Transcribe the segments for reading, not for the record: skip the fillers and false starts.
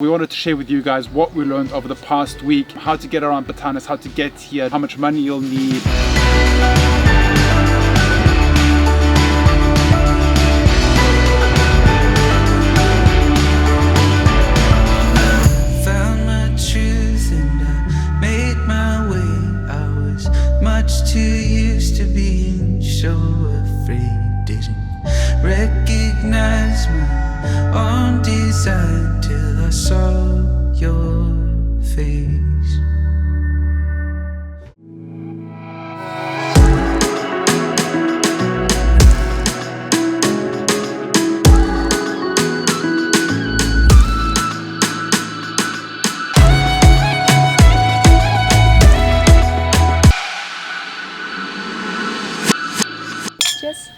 We wanted to share with you guys what we learned over the past week, how to get around Batanes, how to get here, how much money you'll need. Found my truth and I made my way. I was much too used to being so afraid. Didn't recognize my own desire till I saw your face. Cheers.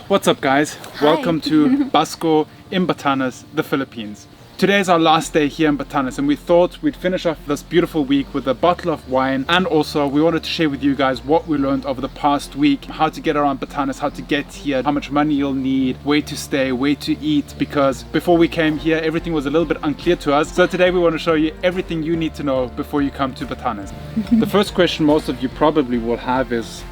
What's up guys? Hi. Welcome to Basco in Batanes, the Philippines. Today is our last day here in Batanes and we thought we'd finish off this beautiful week with a bottle of wine, and also we wanted to share with you guys what we learned over the past week, how to get around Batanes, how to get here, how much money you'll need, where to stay, where to eat, because before we came here everything was a little bit unclear to us. So today we want to show you everything you need to know before you come to Batanes. The first question most of you probably will have is,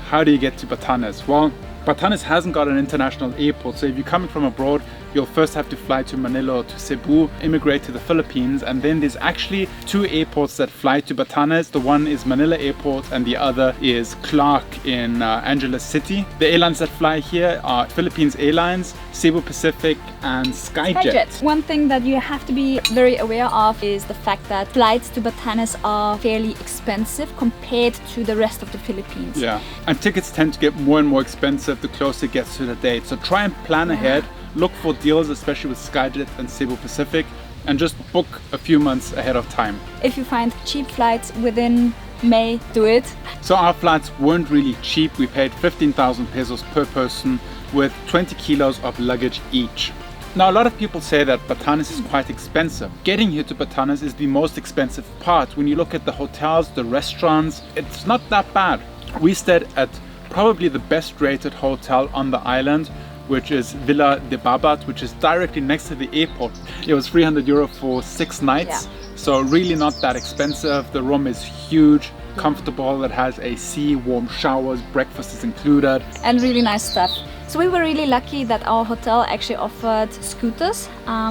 how do you get to Batanes? Well, Batanes hasn't got an international airport, so if you're coming from abroad, you'll first have to fly to Manila or to Cebu, immigrate to the Philippines, and then there's actually two airports that fly to Batanes. The one is Manila Airport and the other is Clark in Angeles City. The airlines that fly here are Philippines Airlines, Cebu Pacific and Skyjet. One thing that you have to be very aware of is the fact that flights to Batanes are fairly expensive compared to the rest of the Philippines. Yeah, and tickets tend to get more and more expensive the closer it gets to the date. So try and plan ahead. Look for deals, especially with Skyjet and Cebu Pacific, and just book a few months ahead of time. If you find cheap flights within May, do it. So our flights weren't really cheap. We paid 15,000 pesos per person with 20 kilos of luggage each. Now a lot of people say that Batanes is quite expensive. Getting here to Batanes is the most expensive part. When you look at the hotels, the restaurants, it's not that bad. We stayed at probably the best rated hotel on the island, which is Villa de Babat, which is directly next to the airport. It was 300 euro for 6 nights. Yeah. So really not that expensive. The room is huge, comfortable. It has AC, warm showers, breakfast is included. And really nice stuff. So we were really lucky that our hotel actually offered scooters.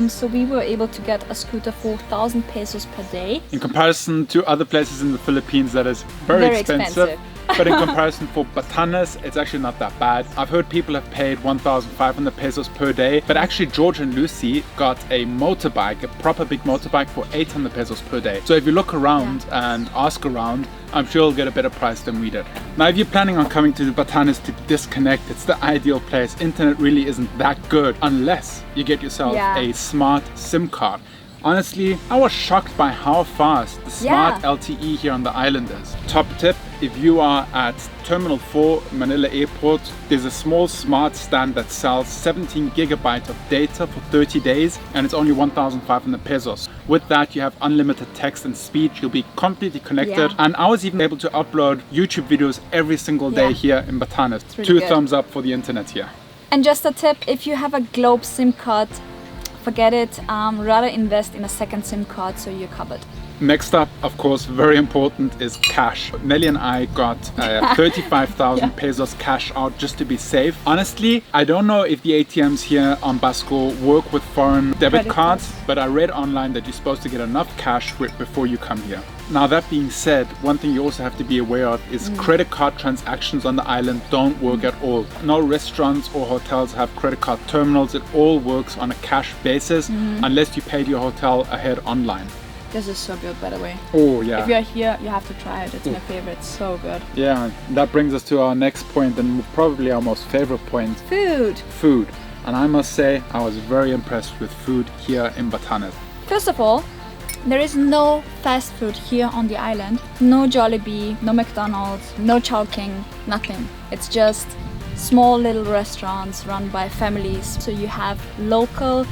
So we were able to get a scooter for 1,000 pesos per day. In comparison to other places in the Philippines, that is very expensive. But in comparison for Batanes, it's actually not that bad. I've heard people have paid 1,500 pesos per day, but actually George and Lucy got a motorbike, a proper big motorbike for 800 pesos per day. So if you look around and ask around, I'm sure you'll get a better price than we did. Now, if you're planning on coming to Batanes to disconnect, it's the ideal place. Internet really isn't that good unless you get yourself a smart SIM card. Honestly, I was shocked by how fast the smart LTE here on the island is. Top tip, if you are at Terminal 4 Manila Airport, there's a small smart stand that sells 17 gigabytes of data for 30 days and it's only 1,500 pesos. With that, you have unlimited text and speech. You'll be completely connected. And I was even able to upload YouTube videos every single day here in Batanes. Really Two good. thumbs up for the internet here. And just a tip, if you have a Globe SIM card, forget it, rather invest in a second SIM card so you're covered. Next up, of course, very important is cash. Nelly and I got 35,000 pesos cash out just to be safe. Honestly, I don't know if the ATMs here on Basco work with foreign debit cards, but I read online that you're supposed to get enough cash before you come here. Now that being said, one thing you also have to be aware of is credit card transactions on the island don't work at all. No restaurants or hotels have credit card terminals. It all works on a cash basis unless you paid your hotel ahead online. This is so good, by the way. Oh yeah. If you're here, you have to try it. It's my favorite. So good. Yeah, that brings us to our next point and probably our most favorite point. Food. Food. And I must say, I was very impressed with food here in Batanes. First of all, there is no fast food here on the island. No Jollibee, no McDonald's, no Chowking, nothing. It's just small little restaurants run by families. So you have local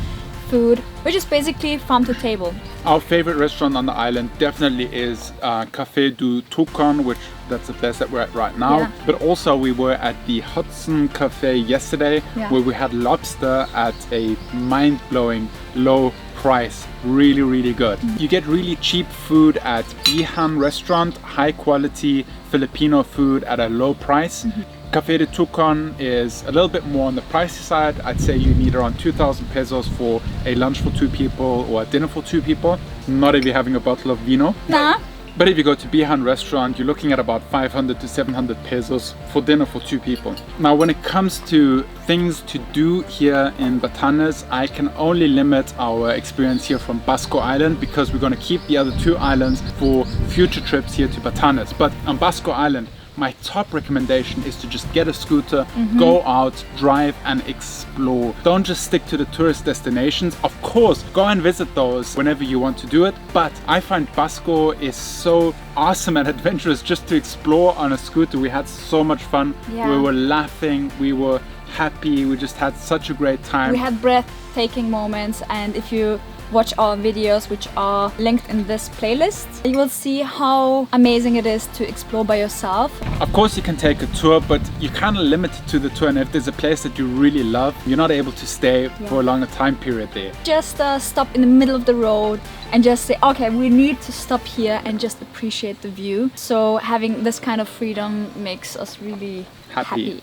food, which is basically farm to table. Our favorite restaurant on the island definitely is Café du Toucan, which that's the place that we're at right now. Yeah. But also we were at the Hudson Cafe yesterday, where we had lobster at a mind-blowing low price really, really good. You get really cheap food at Bihan restaurant, high quality Filipino food at a low price. Café de Tucon is a little bit more on the pricey side. I'd say you need around 2,000 pesos for a lunch for 2 people or a dinner for 2 people. Not if you're having a bottle of vino. Nah. But if you go to Bihan restaurant, you're looking at about 500 to 700 pesos for dinner for 2 people. Now, when it comes to things to do here in Batanes, I can only limit our experience here from Basco Island because we're going to keep the other 2 islands for future trips here to Batanes. But on Basco Island, my top recommendation is to just get a scooter, go out, drive and explore. Don't just stick to the tourist destinations. Of course, go and visit those whenever you want to do it. But I find Basco is so awesome and adventurous just to explore on a scooter. We had so much fun. Yeah. We were laughing, we were happy, we just had such a great time. We had breathtaking moments, and if you watch our videos, which are linked in this playlist, you will see how amazing it is to explore by yourself. Of course you can take a tour, but you're kind of limited to the tour, and if there's a place that you really love, you're not able to stay for a longer time period there. Just stop in the middle of the road and just say, okay, we need to stop here and just appreciate the view. So having this kind of freedom makes us really happy.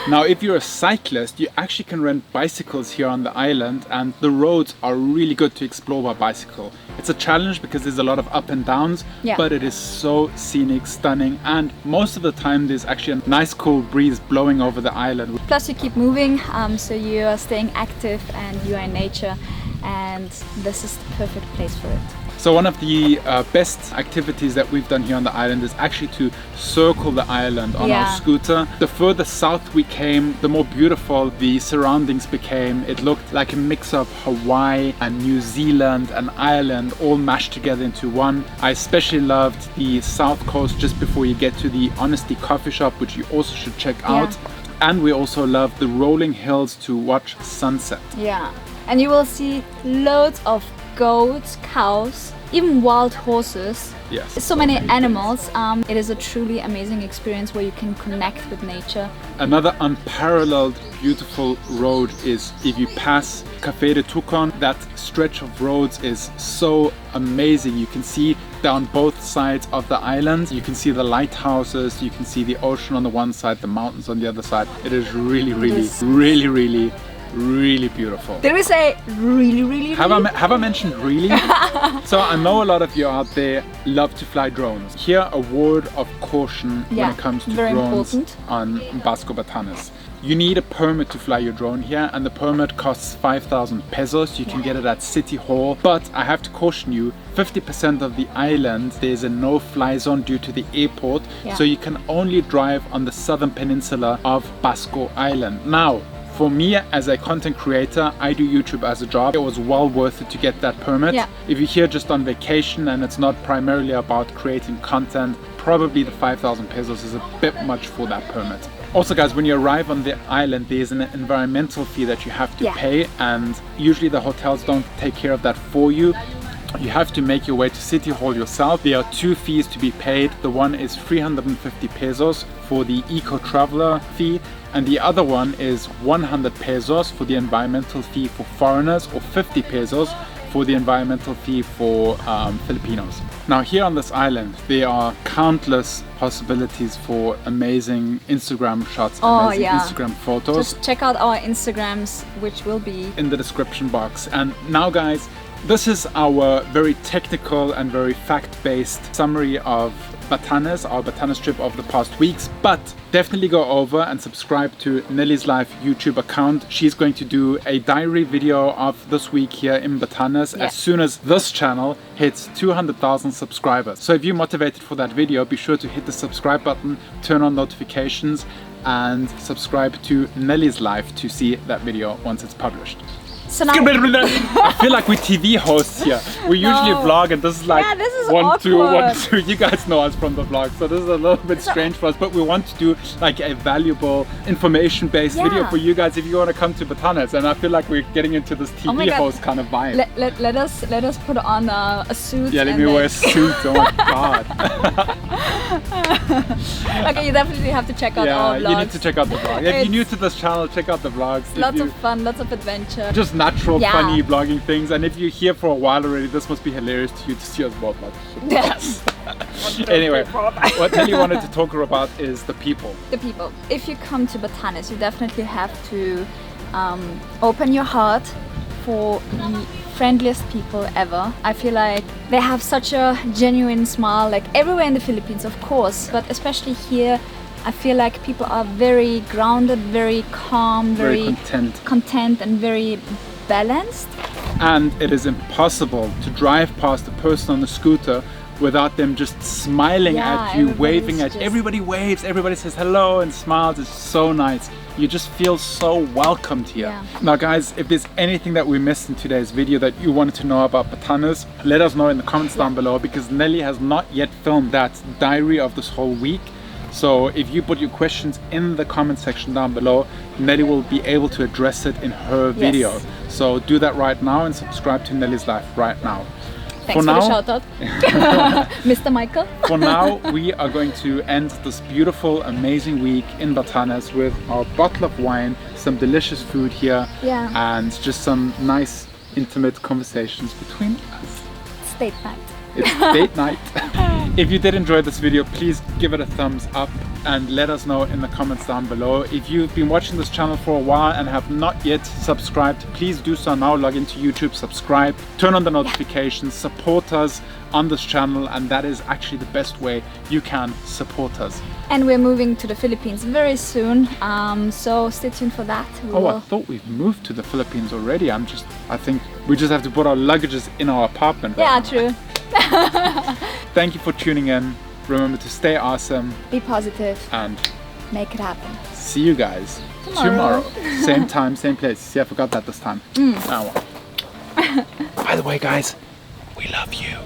Now, if you're a cyclist, you actually can rent bicycles here on the island, and the roads are really good to explore by bicycle. It's a challenge because there's a lot of up and downs, but it is so scenic, stunning, and most of the time there's actually a nice cool breeze blowing over the island. Plus you keep moving, so you are staying active and you are in nature, and this is the perfect place for it. So one of the best activities that we've done here on the island is actually to circle the island on our scooter. The further south we came, the more beautiful the surroundings became. It looked like a mix of Hawaii and New Zealand and Ireland all mashed together into one. I especially loved the south coast just before you get to the Honesty coffee shop, which you also should check out. And we also loved the rolling hills to watch sunset. Yeah, and you will see loads of goats, cows, even wild horses. Yes. So many animals. It is a truly amazing experience where you can connect with nature. Another unparalleled beautiful road is if you pass Café de Tucon. That stretch of roads is so amazing. You can see down both sides of the island. You can see the lighthouses, you can see the ocean on the one side, the mountains on the other side. It is really, really beautiful. There is a really have I mentioned really? So I know a lot of you out there love to fly drones. Here, a word of caution when it comes to drones on Basco Batanes. You need a permit to fly your drone here, and the permit costs 5,000 pesos. You can get it at City Hall, but I have to caution you, 50% of the island there's a no-fly zone due to the airport, so you can only drive on the southern peninsula of Basco Island. Now, for me as a content creator, I do YouTube as a job. It was well worth it to get that permit. If you're here just on vacation and it's not primarily about creating content, probably the 5,000 pesos is a bit much for that permit. Also guys, when you arrive on the island, there's an environmental fee that you have to pay, and usually the hotels don't take care of that for you. You have to make your way to City Hall yourself. There are 2 fees to be paid. The one is 350 pesos for the Eco Traveler fee, and the other one is 100 pesos for the environmental fee for foreigners, or 50 pesos for the environmental fee for Filipinos. Now here on this island, there are countless possibilities for amazing Instagram shots, amazing Instagram photos. Just check out our Instagrams, which will be in the description box. And now guys, this is our very technical and very fact-based summary of Batanes, our Batanes trip of the past weeks, but definitely go over and subscribe to Nelly's Life YouTube account. She's going to do a diary video of this week here in Batanes as soon as this channel hits 200,000 subscribers. So if you're motivated for that video, be sure to hit the subscribe button, turn on notifications, and subscribe to Nelly's Life to see that video once it's published. So now I feel like we're TV hosts here. We usually vlog, and this is like this is one, two. You guys know us from the vlog, so this is a little bit strange for us, but we want to do like a valuable information-based video for you guys if you want to come to Batanes. And I feel like we're getting into this TV host kind of vibe. Let us put on a suit. Yeah, let me wear a suit. Oh my god. Okay, you definitely have to check out our vlogs. You need to check out the vlog. If you're new to this channel, check out the vlogs. Lots of fun, lots of adventure. Just natural, funny vlogging things. And if you're here for a while already, this must be hilarious to you to see us vlog like this. Yes. Anyway, what Nelly wanted to talk about is the people. The people. If you come to Batanes, you definitely have to open your heart for the friendliest people ever. I feel like they have such a genuine smile, like everywhere in the Philippines, of course, but especially here, I feel like people are very grounded, very calm, very content and very balanced. And it is impossible to drive past a person on a scooter without them just smiling at you, waving at you. Everybody waves, everybody says hello and smiles. It's so nice. You just feel so welcomed here. Now guys, if there's anything that we missed in today's video that you wanted to know about Batanes, let us know in the comments down below, because Nelly has not yet filmed that diary of this whole week. So if you put your questions in the comment section down below, Nelly will be able to address it in her video. So do that right now and subscribe to Nelly's Life right now. Thanks for the shout out, Mr. Michael. For now, we are going to end this beautiful, amazing week in Batanes with our bottle of wine, some delicious food here, and just some nice, intimate conversations between us. It's date night. It's date night. If you did enjoy this video, please give it a thumbs up and let us know in the comments down below. If you've been watching this channel for a while and have not yet subscribed, please do so now. Log into YouTube, subscribe, turn on the notifications, support us on this channel, and that is actually the best way you can support us. And we're moving to the Philippines very soon, so stay tuned for that. I thought we've moved to the Philippines already. I think we just have to put our luggages in our apartment. Yeah, true. Thank you for tuning in. Remember to stay awesome, be positive, and make it happen. See you guys tomorrow. Same time, same place. See, I forgot that this time. By the way, guys, we love you.